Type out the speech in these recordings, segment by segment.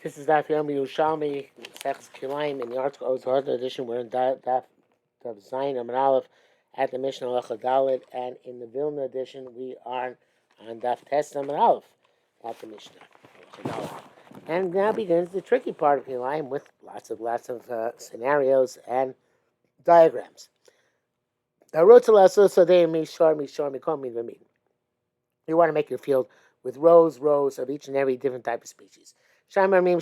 This is Yerushalmi Kilayim in the article Ozhar edition. We're in Daf Zayin Amud Aleph at the Mishnah Halacha Dalet, and in the Vilna edition we are on Daf Tes Amud Aleph at the Mishnah Halacha Dalet. And now begins the tricky part of Kilayim with lots of scenarios and diagrams. You want to make your field with rows of each and every different type of species. Shammai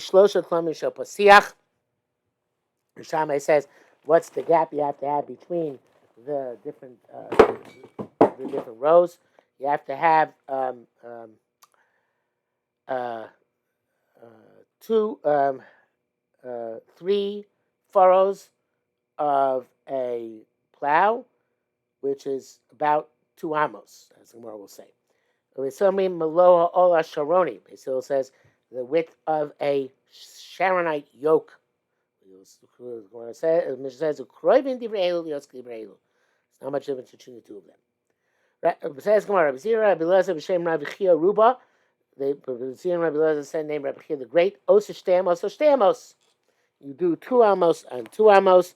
says, what's the gap you have to have between the different rows? You have to have three furrows of a plow, which is about 2 amos, as the Gemara will say. Basil says the width of a Sharonite yoke. It's not much difference between the two of them. It says Gemara, the said name Rabbi Chia the Great, Oshtamos. You do 2 amos and 2 amos,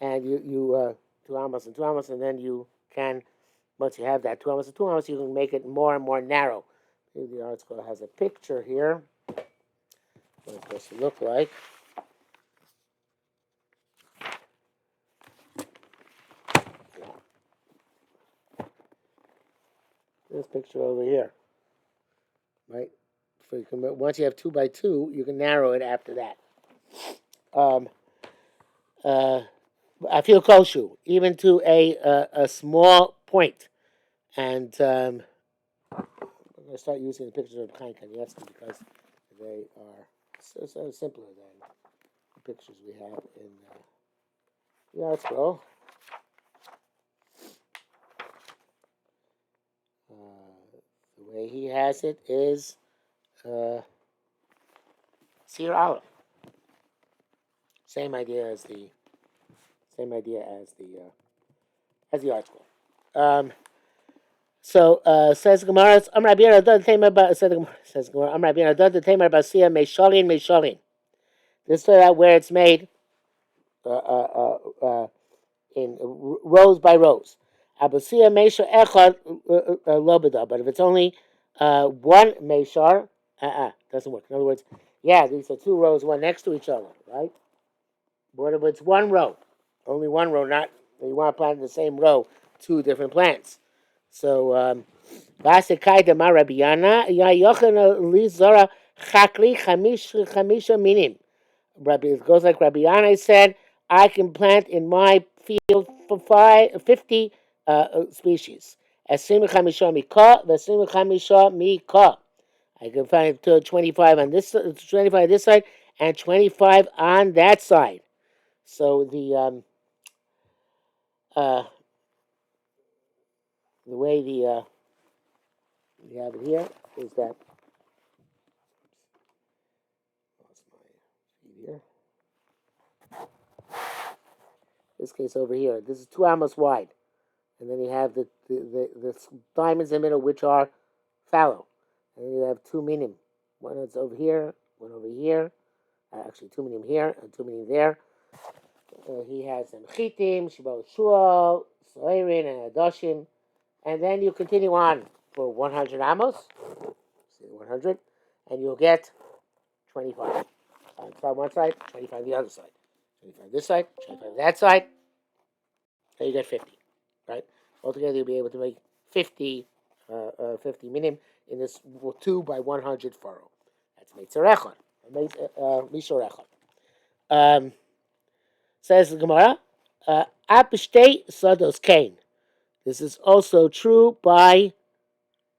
and you 2 amos and 2 amos, and then you can, once you have that 2 amos and 2 amos, you can make it more and more narrow. The article has a picture here. What it's supposed to look like. This picture over here, right? Once you have 2 by 2, you can narrow it after that. I feel koshu, even to a small point, and I'm going to start using the pictures of Chaim Kanievsky because they are so simpler than the pictures we have in the article. The way he has it is Seer Aleph. Same idea as the article. So says Gemara, says Gemara, Meshalin. This is where it's made in rows by rows. But if it's only one meshar, doesn't work. In other words, these are 2 rows, one next to each other, right? But if it's one row, only one row, not you want to plant in the same row 2 different plants. So Vasekai de Marabiana, Ya Yochanan Lizara Chakli Chamisha Minim. It goes like Rabbi Yana said, I can plant in my field for 50 species. I can find 25 on this, 25 on this side, and 25 on that side. So the way we have it here is that. Here. This case over here, this is 2 amos wide, and then you have the diamonds in the middle, which are fallow, and then you have 2 minim. One that's over here, one over here. Actually, 2 minim here and 2 minim there. He has some chitim, shibol shual, soirin, and adoshim, and then you continue on for 100 amos. See 100, and you'll get 25. On one side, 25 the other side. 25 this side, 25 that side. Then you get 50, right? Altogether, you'll be able to make 50 minim in this 2 by 100 furrow. That's Meitzer Echad. Mishor Echad. Says the Gemara, Apishtei Sados Kain. This is also true by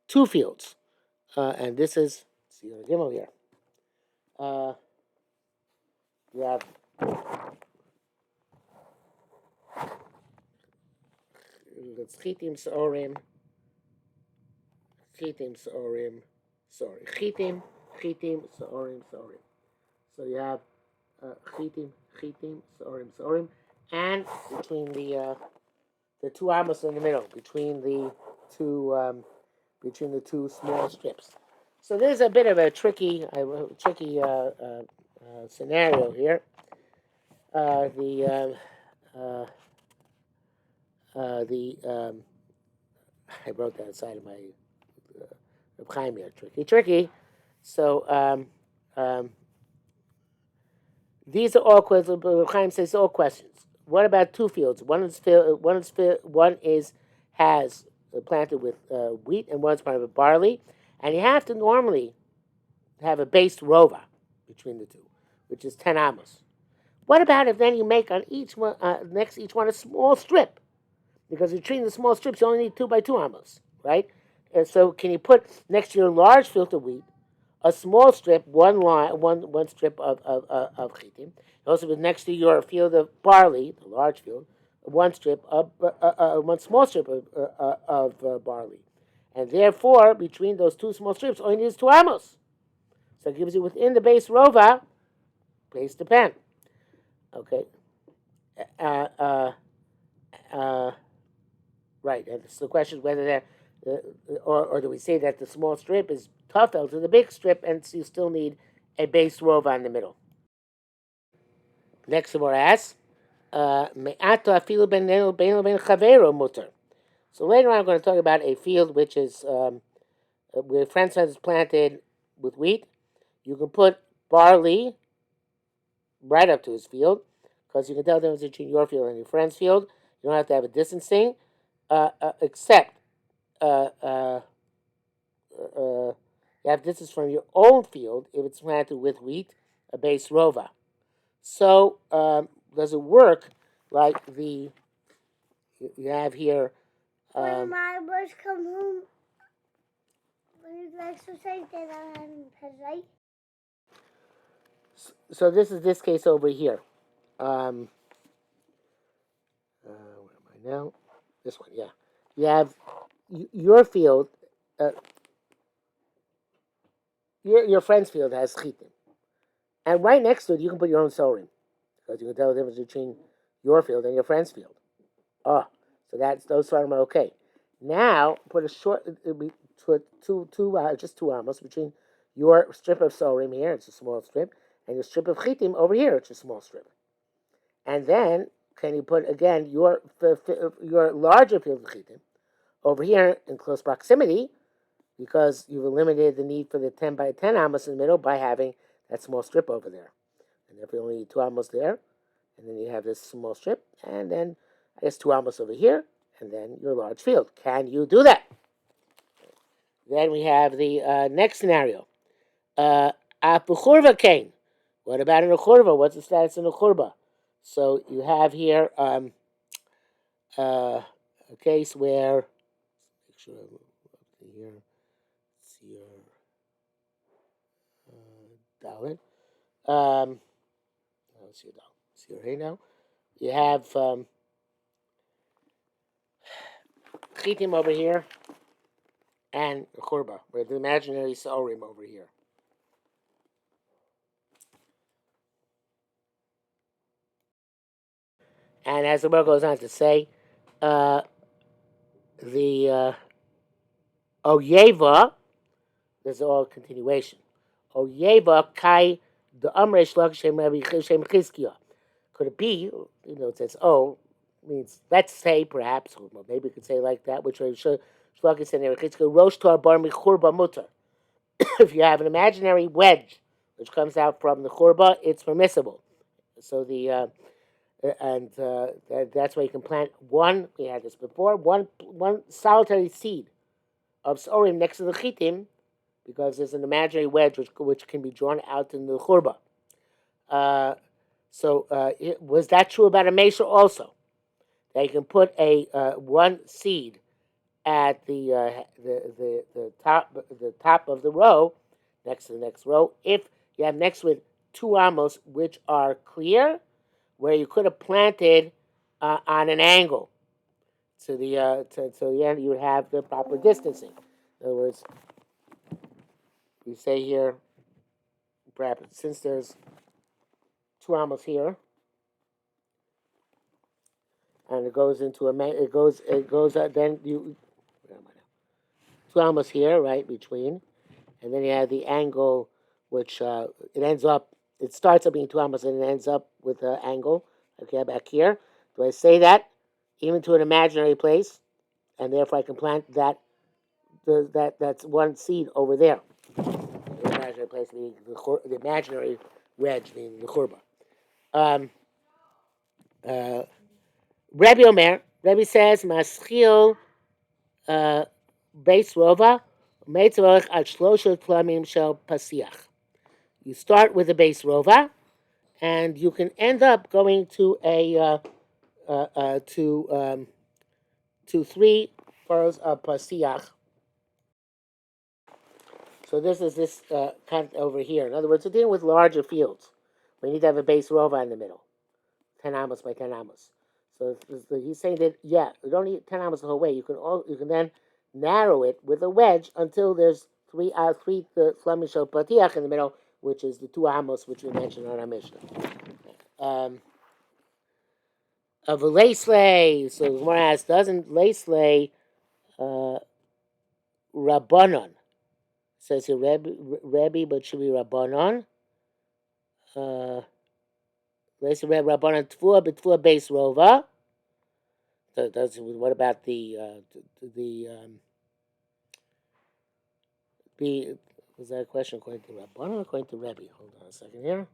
2 fields. And this is, see the Gimel here. You have chitim seorim, chitim seorim. So you have chitim seorim, and between the 2 amos in the middle, between the two small strips. So there's a bit of a tricky scenario here. The I wrote that inside of my Reb Chaim here. Tricky. So these are all questions. Reb Chaim says all questions. What about two fields? One is has planted with wheat, and one's planted with barley, and you have to normally have a base rova between the two, which is 10 amos. What about if then you make on each one next to each one a small strip? Because you're treating the small strips, you only need 2 by 2 amos, right? And so can you put next to your large field of wheat a small strip, one strip of chitim? Also, with next to your field of barley, the large field, one strip of one small strip of barley, and therefore between those two small strips, only needs 2 amos. So it gives you within the base rova, base the pen. Okay. Uh, uh, uh, right. And so the question is whether that, or do we say that the small strip is tafel to the big strip, and so you still need a base rova in the middle. Next, the more asks, me'ato afilu ben chavero mutter. So later on, I'm going to talk about a field which is where friend's son is planted with wheat. You can put barley right up to his field, because you can tell the difference between your field and your friend's field. You don't have to have a distancing, except uh, uh, you have distance from your own field if it's planted with wheat, a base rova. So does it work like the you have here? When my boys come home, when you exercise, then I'll have him right? So this is this case over here. Where am I now? This one, yeah. You have your field. Uh, your friend's field has chitim, and right next to it you can put your own sorim, because you can tell the difference between your field and your friend's field. Oh, so that's those sorim are okay. Now put a short, put just 2 amos between your strip of sorim here, it's a small strip, and your strip of chitim over here, it's a small strip. And then can you put again your larger field of chitim over here in close proximity, because you've eliminated the need for the 10 by 10 amos in the middle by having that small strip over there. And therefore you only need 2 amos there, and then you have this small strip, and then I guess 2 amos over here, and then your large field. Can you do that? Then we have the next scenario. Apuchurva cane. What about an uchurva? What's the status in uchurva? So you have here a case where, make sure I'm up here. See your Dalit. Let's see Dalit. See your hay now. You have chitim over here and churba, with the imaginary sorim over here. And as the word goes on to say, the oyeva, there's all continuation. Oyeva kai the amresh lag shem chizkiah. Could it be, it says, oh, means, let's say, perhaps, or maybe we could say like that, which Shlaki said there, it's rosh tar bar michurba mutter. If you have an imaginary wedge which comes out from the churba, it's permissible. So that's why you can plant one. We had this before. One solitary seed of sorim next to the chitim, because there's an imaginary wedge which can be drawn out in the churba. Was that true about a mesha also? That you can put a one seed at the top of the row, next to the next row, if you have next with 2 amos which are clear, where you could have planted on an angle to the end, you would have the proper distancing. In other words, we say here, perhaps since there's 2 amos here, and it goes into then you 2 amos here, right between, and then you have the angle, which it starts up being 2 amos and it ends up with an angle. Okay, back here. Do I say that even to an imaginary place, and therefore I can plant that's one seed over there. The imaginary place meaning the imaginary wedge meaning the churba. Um, Rebbe Omer, Rebbe says, Maschil beis rova, meitzorach ad shloshet tlamim shel pasiach. You start with a base rova, and you can end up going to to 3 furrows of pasiach. So this is this kind over here. In other words, we're dealing with larger fields. We need to have a base rova in the middle, 10 amos by 10 amos. So he's saying that you don't need 10 amos the whole way. You can then narrow it with a wedge until there's three flemish of patiach in the middle, which is the 2 amos which we mentioned on our Mishnah. Of a lacelay, so the Gemara asks, doesn't lacelay rabbanon? Says here Rebbe, but should be rabbanon. Lacelay rabbanon tfua b'tfua base rova. What about the was that a question according to Rabbanan or according to Rebbe? Hold on a second here.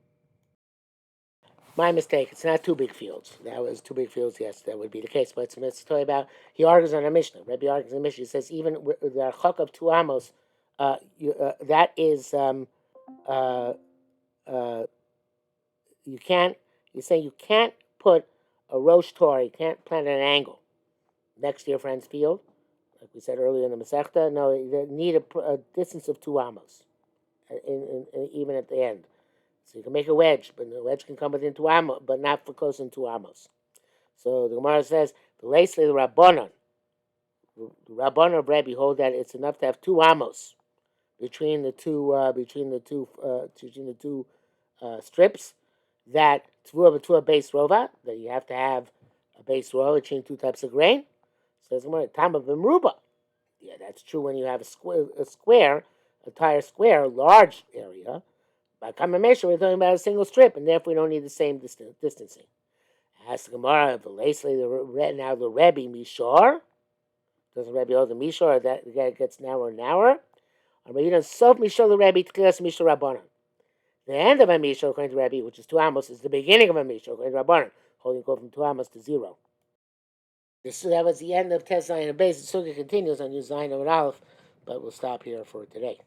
My mistake. It's not 2 big fields. That was 2 big fields. Yes, that would be the case. But it's talking about. He argues on a Mishnah. Rebbe argues on a Mishnah. He says even the archak of 2 amos, that is you can't. He's saying you can't put a rosh Torah. You can't plant at an angle next to your friend's field, like we said earlier in the Masechta. No, you need a distance of 2 amos, even at the end. So you can make a wedge, but the wedge can come within 2 amos, but not for close than 2 amos. So the Gemara says, the Leisle the Rabbanon, the Rabbanon of Rebbe hold that it's enough to have 2 amos between the two strips. That to a base rova, that you have to have a base rova between 2 types of grain. Says the Gemara, time of Bimruba. Yeah, that's true when you have a entire square, large area. By Kamamesha, we're talking about a single strip, and therefore we don't need the same distancing. Ask the Gemara, now the Rebbe Mishor. Doesn't Rebbe hold the Mishor, that gets narrower and narrower? But you don't sof Mishor the Rebbe, Tkilas Mishor Rabbanon. The end of a Mishor, according to Rebbe, which is 2 amos, is the beginning of a Mishor, according to Rabbanon, holding go from 2 amos to 0. That was the end of Tes Zayin and Beis. The Sukkah continues on Yud Zayin and Aleph, but we'll stop here for today.